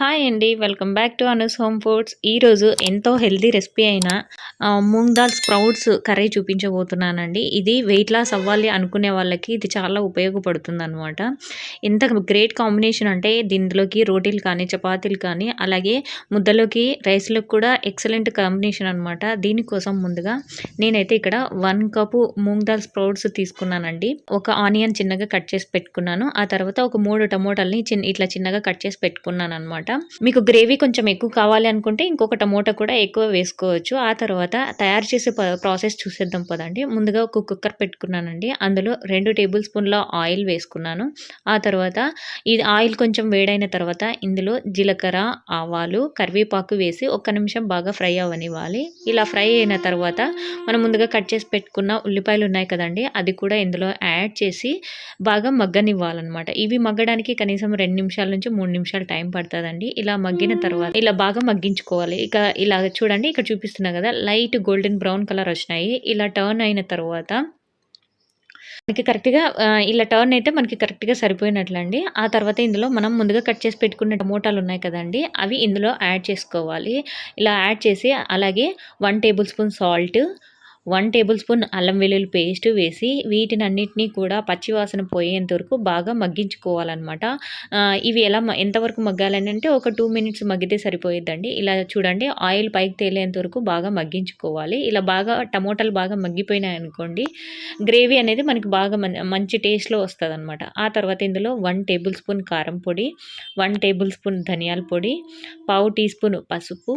Hi అండి. Welcome back to Anu's home foods. ఈరోజు ఎంతో హెల్తీ రెసిపీ అయిన మూంగ్ దాల్ స్ప్రౌట్స్ కర్రీ చూపించబోతున్నానండి. ఇది వెయిట్ లాస్ అవ్వాలి అనుకునే వాళ్ళకి ఇది చాలా ఉపయోగపడుతుందనమాట. ఎంత గ్రేట్ కాంబినేషన్ అంటే దీంట్లోకి రోటీలు కానీ, చపాతీలు కానీ, అలాగే ముద్దలోకి, రైస్‌లోకి కూడా ఎక్సలెంట్ కాంబినేషన్ అనమాట. దీనికోసం ముందుగా నేనైతే ఇక్కడ 1 కప్పు మూంగ్ దాల్ స్ప్రౌట్స్ తీసుకున్నానండి. ఒక ఆనియన్ చిన్నగా కట్ చేసి పెట్టుకున్నాను. ఆ తర్వాత ఒక 3 టమోటాలని ఇట్లా చిన్నగా కట్ చేసి పెట్టుకున్నాననమాట. మీకు గ్రేవీ కొంచెం ఎక్కువ కావాలి అనుకుంటే ఇంకొక టమోటా కూడా ఎక్కువ వేసుకోవచ్చు. ఆ తర్వాత తయారు చేసే ప్రాసెస్ చూసేద్దాం పదండి. ముందుగా ఒక కుక్కర్ పెట్టుకున్నానండి. అందులో 2 టేబుల్ స్పూన్ల ఆయిల్ వేసుకున్నాను. ఆ తర్వాత ఇది ఆయిల్ కొంచెం వేడైన తర్వాత ఇందులో జీలకర్ర, ఆవాలు, కరివేపాకు వేసి ఒక్క నిమిషం బాగా ఫ్రై అవ్వనివ్వాలి. ఇలా ఫ్రై అయిన తర్వాత మనం ముందుగా కట్ చేసి పెట్టుకున్న ఉల్లిపాయలు ఉన్నాయి కదండి, అది కూడా ఇందులో యాడ్ చేసి బాగా మగ్గనివ్వాలన్నమాట. ఇవి మగ్గడానికి కనీసం 2 నిమిషాల నుంచి 3 నిమిషాలు టైం పడుతుందండి. ఇలా మగ్గిన తర్వాత ఇలా బాగా మగ్గించుకోవాలి. ఇలా చూడండి, ఇక్కడ చూపిస్తున్నా కదా, లైట్ గోల్డెన్ బ్రౌన్ కలర్ వచ్చినాయి. ఇలా టర్న్ అయిన తర్వాత మనకి కరెక్ట్‌గా ఇలా టర్న్ అయితే మనకి కరెక్ట్‌గా సరిపోయినట్లండి. ఆ తర్వాత ఇందులో మనం ముందుగా కట్ చేసి పెట్టుకున్న టమోటాలు ఉన్నాయి కదండీ, అవి ఇందులో యాడ్ చేసుకోవాలి. ఇలా యాడ్ చేసి అలాగే 1 table spoon salt, 1 table spoon అల్లం వెల్లుల్లి పేస్ట్ వేసి వీటినన్నిటిని కూడా పచ్చివాసన పోయేంత వరకు బాగా మగ్గించుకోవాలన్నమాట. ఇవి ఎంతవరకు మగ్గాలని అంటే ఒక 2 మినిట్స్ మగ్గితే సరిపోయిద్దండి. ఇలా చూడండి, ఆయిల్ పైకి తేలేంత వరకు బాగా మగ్గించుకోవాలి. ఇలా బాగా టమోటాలు బాగా మగ్గిపోయినాయనుకోండి, గ్రేవీ అనేది మనకి బాగా మంచి టేస్ట్‌లో వస్తదనమాట. ఆ తర్వాత ఇందులో 1 టేబుల్ స్పూన్ కారం పొడి, 1 టేబుల్ స్పూన్ ధనియాల పొడి, పావు టీ స్పూన్ పసుపు,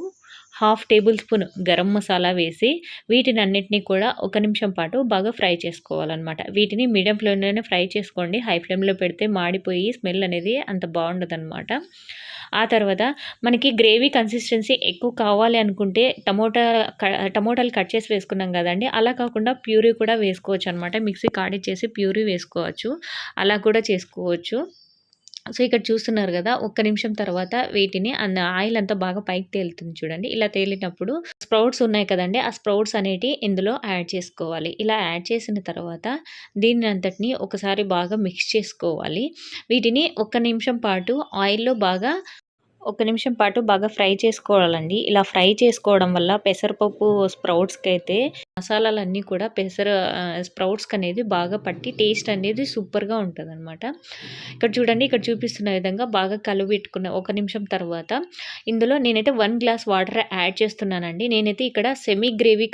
half table spoon garam masala వేసి వీటినన్నిటిని కూడా ఒక నిమిషం పాటు బాగా ఫ్రై చేసుకోవాలన్నమాట. వీటిని మీడియం ఫ్లేమ్‌లోనే ఫ్రై చేసుకోండి. హై ఫ్లేమ్‌లో పెడితే మాడిపోయి స్మెల్ అనేది అంత బాగుండదనమాట. ఆ తర్వాత మనకి గ్రేవీ కన్సిస్టెన్సీ ఎక్కువ కావాలి అనుకుంటే టమోటాలు కట్ చేసి వేసుకున్నాం కదండీ, అలా కాకుండా ప్యూరీ కూడా వేసుకోవచ్చు అనమాట. మిక్సీకి ఆడిచ్చేసి ప్యూరీ వేసుకోవచ్చు. అలా కూడా చేసుకోవచ్చు. సో, ఇక్కడ చూస్తున్నారు గదా, ఒక్క నిమిషం తర్వాత వీటిని ఆయిల్ అంతా బాగా పైకి తేలుతుంది చూడండి. ఇలా తేలినప్పుడు స్ప్రౌట్స్ ఉన్నాయి కదండీ, ఆ స్ప్రౌట్స్ అనేటివి ఇందులో యాడ్ చేసుకోవాలి. ఇలా యాడ్ చేసిన తర్వాత దీన్నంతటిని ఒకసారి బాగా మిక్స్ చేసుకోవాలి. వీటిని ఒక్క నిమిషం పాటు ఆయిల్‌లో బాగా ఫ్రై చేసుకోవాలండి. ఇలా ఫ్రై చేసుకోవడం వల్ల పెసరపప్పు స్ప్రౌట్స్‌కైతే మసాలాలన్నీ కూడా స్ప్రౌట్స్‌కనేది బాగా పట్టి టేస్ట్ అనేది సూపర్‌గా ఉంటదనమాట. ఇక్కడ చూడండి, ఇక్కడ చూపిస్తున్న విధంగా బాగా కలిపెట్టుకున్న ఒక నిమిషం తర్వాత ఇందులో నేనైతే 1 గ్లాస్ వాటర్ యాడ్ చేస్తున్నానండి. నేనైతే ఇక్కడ సెమీ గ్రేవీ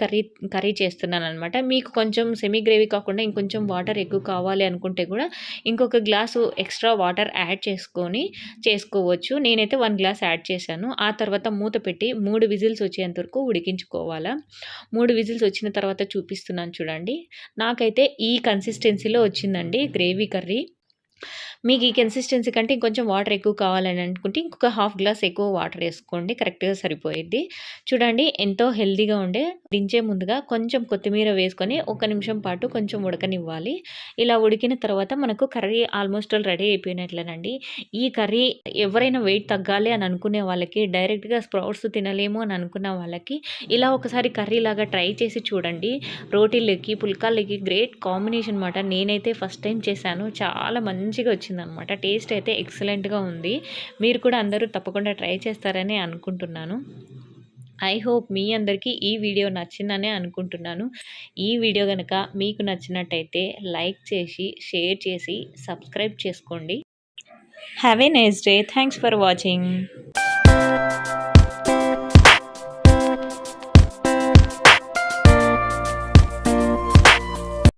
కర్రీ చేస్తున్నాననమాట. మీకు కొంచెం సెమీ గ్రేవీ కాకుండా ఇంకొంచెం వాటర్ ఎక్కువ కావాలి అనుకుంటే కూడా ఇంకొక గ్లాసు ఎక్స్ట్రా వాటర్ యాడ్ చేసుకొని చేసుకోవచ్చు. నేనైతే 1 గ్లాస్ యాడ్ చేశాను. ఆ తర్వాత మూత పెట్టి 3 విజిల్స్ వచ్చేంత వరకు ఉడికించుకోవాలా. 3 విజిల్స్ వచ్చిన తర్వాత చూపిస్తున్నాను చూడండి. నాకైతే ఈ కన్సిస్టెన్సీలో వచ్చిందండి గ్రేవీ కర్రీ. మీకు ఈ కన్సిస్టెన్సీ కంటే ఇంకొంచెం వాటర్ ఎక్కువ కావాలని అనుకుంటే ఇంకొక హాఫ్ గ్లాస్ ఎక్కువ వాటర్ వేసుకోండి, కరెక్ట్‌గా సరిపోయిద్ది. చూడండి, ఎంతో హెల్తీగా ఉండే దించే ముందుగా కొంచెం కొత్తిమీర వేసుకొని ఒక నిమిషం పాటు కొంచెం ఉడకనివ్వాలి. ఇలా ఉడికిన తర్వాత మనకు కర్రీ ఆల్మోస్ట్ ఆల్ రెడీ అయిపోయినట్లేనండి. ఈ కర్రీ ఎవరైనా వెయిట్ తగ్గాలి అని అనుకునే వాళ్ళకి, డైరెక్ట్‌గా స్ప్రౌట్స్ తినలేము అని అనుకున్న వాళ్ళకి ఇలా ఒకసారి కర్రీ లాగా ట్రై చేసి చూడండి. రోటీలకి, పుల్కాలకి గ్రేట్ కాంబినేషన్ మాట. నేనైతే ఫస్ట్ టైం చేశాను. చాలా మంచిగా వచ్చిందనమాట. టేస్ట్ అయితే ఎక్సలెంట్‌గా ఉంది. మీరు కూడా అందరూ తప్పకుండా ట్రై చేస్తారని అనుకుంటున్నాను. ఐ హోప్ మీ అందరికీ ఈ వీడియో నచ్చిందనే అనుకుంటున్నాను. ఈ వీడియో గనక మీకు నచ్చినట్టయితే లైక్ చేసి, షేర్ చేసి, సబ్స్క్రైబ్ చేసుకోండి. Have a nice day. Thanks for watching.